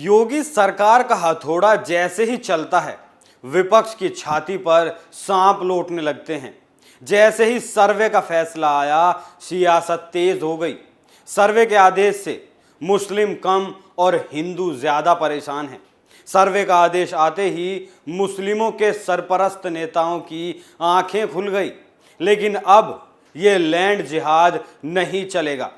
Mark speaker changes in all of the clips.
Speaker 1: योगी सरकार का हथौड़ा जैसे ही चलता है, विपक्ष की छाती पर सांप लौटने लगते हैं। जैसे ही सर्वे का फैसला आया, सियासत तेज हो गई। सर्वे के आदेश से मुस्लिम कम और हिंदू ज्यादा परेशान हैं। सर्वे का आदेश आते ही मुस्लिमों के सरपरस्त नेताओं की आंखें खुल गई। लेकिन अब ये लैंड जिहाद नहीं चलेगा।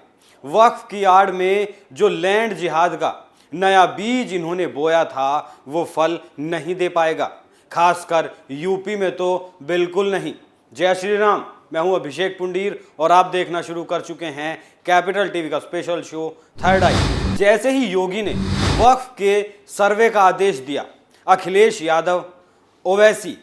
Speaker 1: वक्फ की आड़ में जो लैंड जिहाद का नया बीज इन्होंने बोया था, वो फल नहीं दे पाएगा। खासकर यूपी में तो बिल्कुल नहीं। जय श्री राम। मैं हूं अभिषेक पुंडीर और आप देखना शुरू कर चुके हैं कैपिटल टीवी का स्पेशल शो थर्ड आई। जैसे ही योगी ने वक्फ के सर्वे का आदेश दिया, अखिलेश यादव, ओवैसी,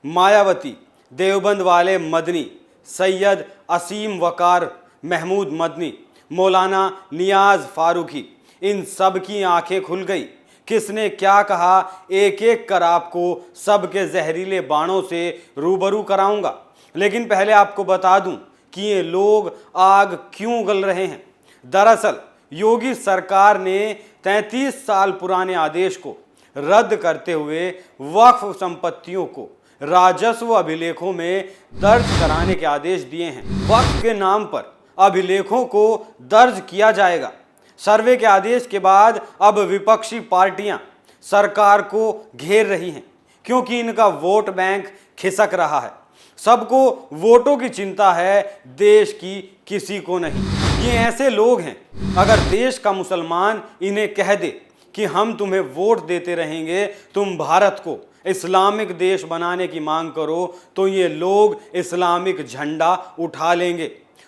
Speaker 1: मायावती, देवबंद वाले मदनी, सैयद असीम वकार, महमूद मदनी, मौलाना नियाज फारूकी, इन सब की आंखें खुल गई। किसने क्या कहा, एक एक कर आपको सबके जहरीले बाणों से रूबरू कराऊंगा। लेकिन पहले आपको बता दूं कि ये लोग आग क्यों गल रहे हैं। दरअसल योगी सरकार ने 33 साल पुराने आदेश को रद्द करते हुए वक्फ संपत्तियों को राजस्व अभिलेखों में दर्ज कराने के आदेश दिए हैं। वक्फ के नाम पर अभिलेखों को दर्ज किया जाएगा। सर्वे के आदेश के बाद अब विपक्षी पार्टियां सरकार को घेर रही हैं, क्योंकि इनका वोट बैंक खिसक रहा है। सबको वोटों की चिंता है, देश की किसी को नहीं। ये ऐसे लोग हैं, अगर देश का मुसलमान इन्हें कह दे कि हम तुम्हें वोट देते रहेंगे, तुम भारत को इस्लामिक देश बनाने की मांग करो, तो ये लोग इस्लामिक झंडा उठा लेंगे।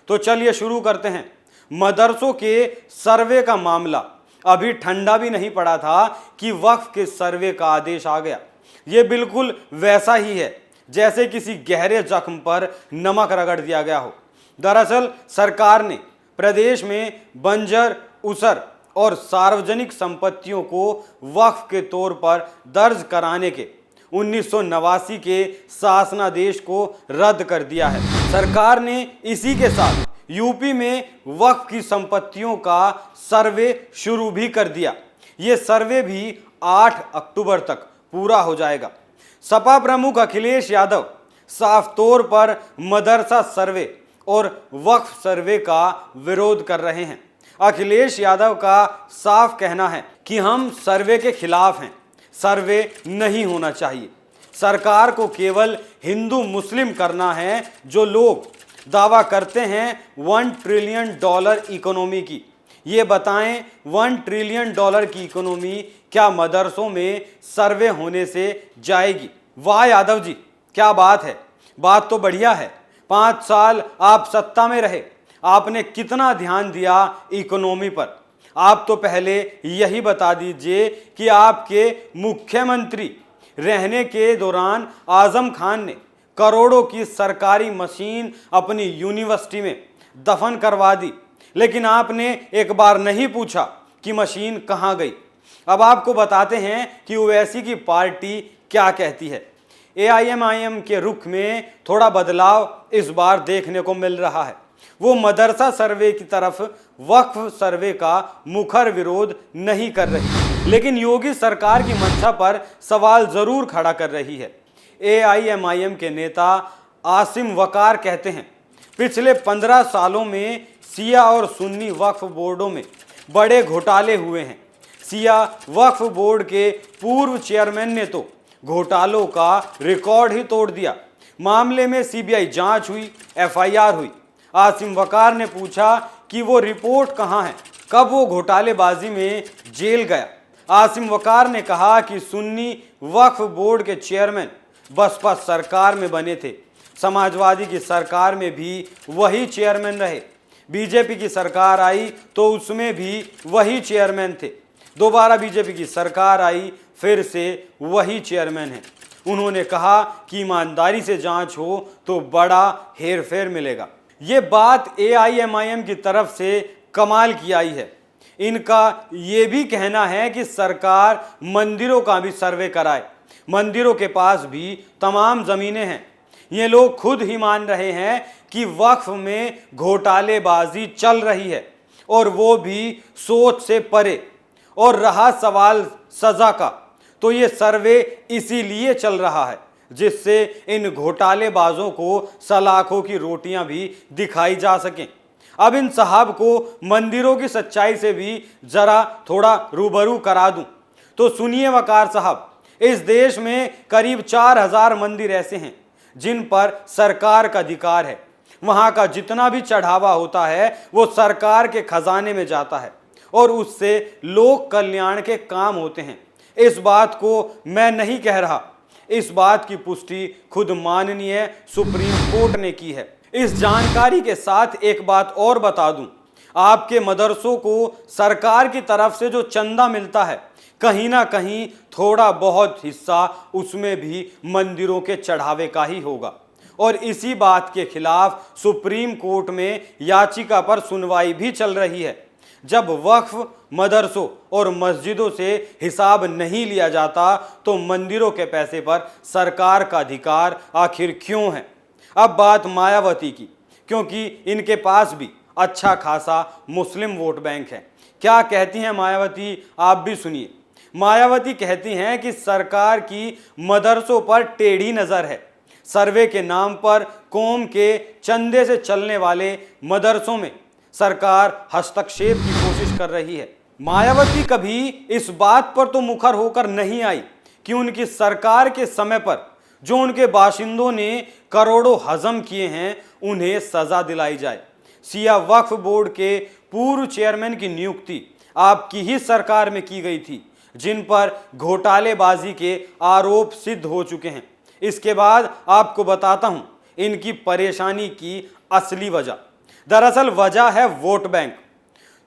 Speaker 1: तो चलिए शुरू करते हैं। मदरसों के सर्वे का मामला अभी ठंडा भी नहीं पड़ा था कि वक्फ के सर्वे का आदेश आ गया। ये बिल्कुल वैसा ही है जैसे किसी गहरे जख्म पर नमक रगड़ दिया गया हो। दरअसल सरकार ने प्रदेश में बंजर, उसर और सार्वजनिक संपत्तियों को वक्फ के तौर पर दर्ज कराने के 1989 के शासनादेश को रद्द कर दिया है। सरकार ने इसी के साथ यूपी में वक्फ की संपत्तियों का सर्वे शुरू भी कर दिया। ये सर्वे भी 8 अक्टूबर तक पूरा हो जाएगा। सपा प्रमुख अखिलेश यादव साफ तौर पर मदरसा सर्वे और वक्फ सर्वे का विरोध कर रहे हैं। अखिलेश यादव का साफ कहना है कि हम सर्वे के खिलाफ हैं। सर्वे नहीं होना चाहिए। सरकार को केवल हिंदू मुस्लिम करना है। जो लोग दावा करते हैं $1 ट्रिलियन इकोनॉमी की, ये बताएं 1 ट्रिलियन डॉलर की इकोनॉमी क्या मदरसों में सर्वे होने से जाएगी? वाह यादव जी, क्या बात है। बात तो बढ़िया है। 5 साल आप सत्ता में रहे, आपने कितना ध्यान दिया इकोनॉमी पर? आप तो पहले यही बता दीजिए कि आपके मुख्यमंत्री रहने के दौरान आजम खान ने करोड़ों की सरकारी मशीन अपनी यूनिवर्सिटी में दफन करवा दी, लेकिन आपने एक बार नहीं पूछा कि मशीन कहां गई। अब आपको बताते हैं कि ओवैसी की पार्टी क्या कहती है। AIMIM के रुख में थोड़ा बदलाव इस बार देखने को मिल रहा है। वो मदरसा सर्वे की तरफ वक्फ सर्वे का मुखर विरोध नहीं कर रही, लेकिन योगी सरकार की मंशा पर सवाल जरूर खड़ा कर रही है। AIMIM के नेता आसिम वकार कहते हैं, पिछले 15 सालों में सिया और सुन्नी वक्फ बोर्डों में बड़े घोटाले हुए हैं। सिया वक्फ बोर्ड के पूर्व चेयरमैन ने तो घोटालों का रिकॉर्ड ही तोड़ दिया। मामले में CBI जांच हुई, FIR हुई। आसिम वकार ने पूछा कि वो रिपोर्ट कहां है, कब वो घोटालेबाजी में जेल गया। आसिम वकार ने कहा कि सुन्नी वक्फ बोर्ड के चेयरमैन बसपा सरकार में बने थे, समाजवादी की सरकार में भी वही चेयरमैन रहे, बीजेपी की सरकार आई तो उसमें भी वही चेयरमैन थे, दोबारा बीजेपी की सरकार आई, फिर से वही चेयरमैन है। उन्होंने कहा कि ईमानदारी से जांच हो तो बड़ा हेरफेर मिलेगा। ये बात AIMIM की तरफ से कमाल की आई है। इनका ये भी कहना है कि सरकार मंदिरों का भी सर्वे कराए। मंदिरों के पास भी तमाम जमीनें हैं। ये लोग खुद ही मान रहे हैं कि वक्फ में घोटालेबाजी चल रही है, और वो भी सोच से परे। और रहा सवाल सजा का। तो ये सर्वे इसीलिए चल रहा है जिससे इन घोटालेबाजों को सलाखों की रोटियां भी दिखाई जा सकें। अब इन साहब को मंदिरों की सच्चाई से भी जरा थोड़ा रूबरू करा दूं। तो सुनिए वकार साहब, इस देश में करीब 4000 मंदिर ऐसे हैं जिन पर सरकार का अधिकार है। वहां का जितना भी चढ़ावा होता है वो सरकार के खजाने में जाता है और उससे लोक कल्याण के काम होते हैं। इस बात को मैं नहीं कह रहा, इस बात की पुष्टि खुद माननीय सुप्रीम कोर्ट ने की है। इस जानकारी के साथ एक बात और बता दूं, आपके मदरसों को सरकार की तरफ से जो चंदा मिलता है, कहीं ना कहीं थोड़ा बहुत हिस्सा उसमें भी मंदिरों के चढ़ावे का ही होगा। और इसी बात के खिलाफ सुप्रीम कोर्ट में याचिका पर सुनवाई भी चल रही है। जब वक्फ, मदरसों और मस्जिदों से हिसाब नहीं लिया जाता तो मंदिरों के पैसे पर सरकार का अधिकार आखिर क्यों है? अब बात मायावती की, क्योंकि इनके पास भी अच्छा खासा मुस्लिम वोट बैंक है। क्या कहती हैं मायावती, आप भी सुनिए। मायावती कहती हैं कि सरकार की मदरसों पर टेढ़ी नजर है। सर्वे के नाम पर कौम के चंदे से चलने वाले मदरसों में सरकार हस्तक्षेप की कोशिश कर रही है। मायावती कभी इस बात पर तो मुखर होकर नहीं आई कि उनकी सरकार के समय पर जो उनके बाशिंदों ने करोड़ों हजम किए हैं उन्हें सजा दिलाई जाए। सिया वक्फ बोर्ड के पूर्व चेयरमैन की नियुक्ति आपकी ही सरकार में की गई थी, जिन पर घोटालेबाजी के आरोप सिद्ध हो चुके हैं। इसके बाद आपको बताता हूं इनकी परेशानी की असली वजह। दरअसल वजह है वोट बैंक।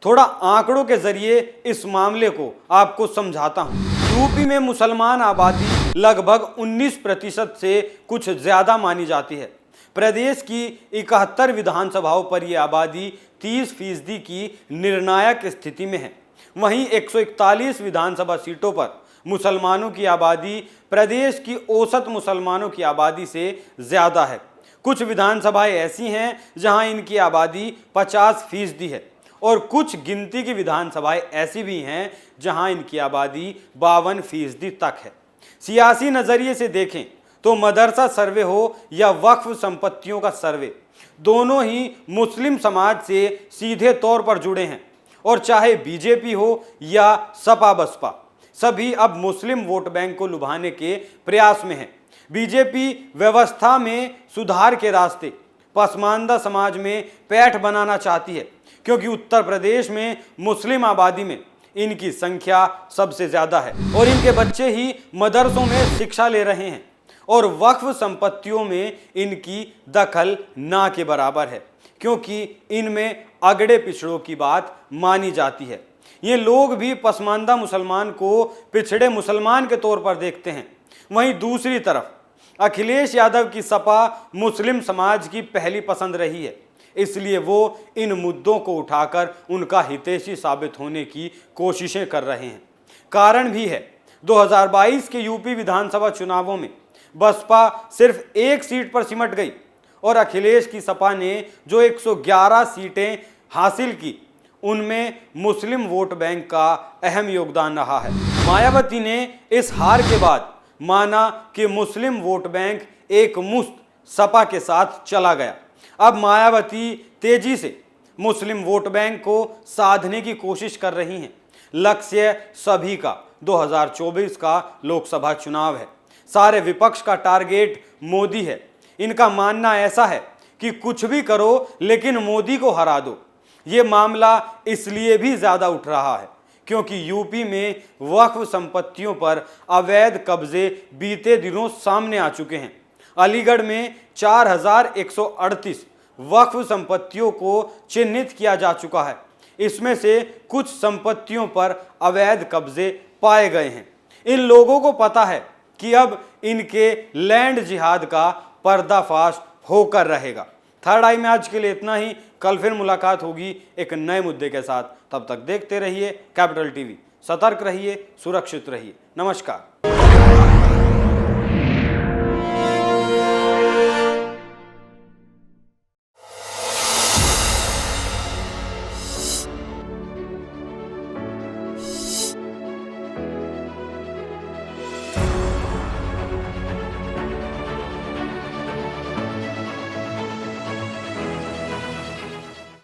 Speaker 1: थोड़ा आंकड़ों के जरिए इस मामले को आपको समझाता हूं। यूपी में मुसलमान आबादी लगभग 19% से कुछ ज्यादा मानी जाती है। प्रदेश की 71 विधानसभाओं पर यह आबादी 30% की निर्णायक स्थिति में है। वहीं 141 विधानसभा सीटों पर मुसलमानों की आबादी प्रदेश की औसत मुसलमानों की आबादी से ज्यादा है। कुछ विधानसभाएं ऐसी हैं जहां इनकी आबादी 50% है और कुछ गिनती की विधानसभाएं ऐसी भी हैं जहां इनकी आबादी 52% तक है। सियासी नजरिए से देखें तो मदरसा सर्वे हो या वक्फ संपत्तियों का सर्वे, दोनों ही मुस्लिम समाज से सीधे तौर पर जुड़े हैं। और चाहे बीजेपी हो या सपा बसपा, सभी अब मुस्लिम वोट बैंक को लुभाने के प्रयास में है। बीजेपी व्यवस्था में सुधार के रास्ते पसमानदा समाज में पैठ बनाना चाहती है, क्योंकि उत्तर प्रदेश में मुस्लिम आबादी में इनकी संख्या सबसे ज्यादा है और इनके बच्चे ही मदरसों में शिक्षा ले रहे हैं और वक्फ संपत्तियों में इनकी दखल ना के बराबर है, क्योंकि इनमें अगड़े पिछड़ों की बात मानी जाती है। ये लोग भी पसमानदा मुसलमान को पिछड़े मुसलमान के तौर पर देखते हैं। वहीं दूसरी तरफ अखिलेश यादव की सपा मुस्लिम समाज की पहली पसंद रही है, इसलिए वो इन मुद्दों को उठाकर उनका हितैषी साबित होने की कोशिशें कर रहे हैं। कारण भी है, 2022 के यूपी विधानसभा चुनावों में बसपा सिर्फ एक सीट पर सिमट गई और अखिलेश की सपा ने जो 111 सीटें हासिल की उनमें मुस्लिम वोट बैंक का अहम योगदान रहा है। मायावती ने इस हार के बाद माना कि मुस्लिम वोट बैंक एक मुश्त सपा के साथ चला गया। अब मायावती तेजी से मुस्लिम वोट बैंक को साधने की कोशिश कर रही हैं। लक्ष्य सभी का 2024 का लोकसभा चुनाव है। सारे विपक्ष का टारगेट मोदी है। इनका मानना ऐसा है कि कुछ भी करो लेकिन मोदी को हरा दो। ये मामला इसलिए भी ज्यादा उठ रहा है क्योंकि यूपी में वक्फ संपत्तियों पर अवैध कब्जे बीते दिनों सामने आ चुके हैं। अलीगढ़ में 4138 वक्फ संपत्तियों को चिन्हित किया जा चुका है। इसमें से कुछ संपत्तियों पर अवैध कब्जे पाए गए हैं। इन लोगों को पता है कि अब इनके लैंड जिहाद का पर्दाफाश होकर रहेगा। थर्ड आई में आज के लिए इतना ही। कल फिर मुलाकात होगी एक नए मुद्दे के साथ। तब तक देखते रहिए कैपिटल टीवी। सतर्क रहिए, सुरक्षित रहिए। नमस्कार।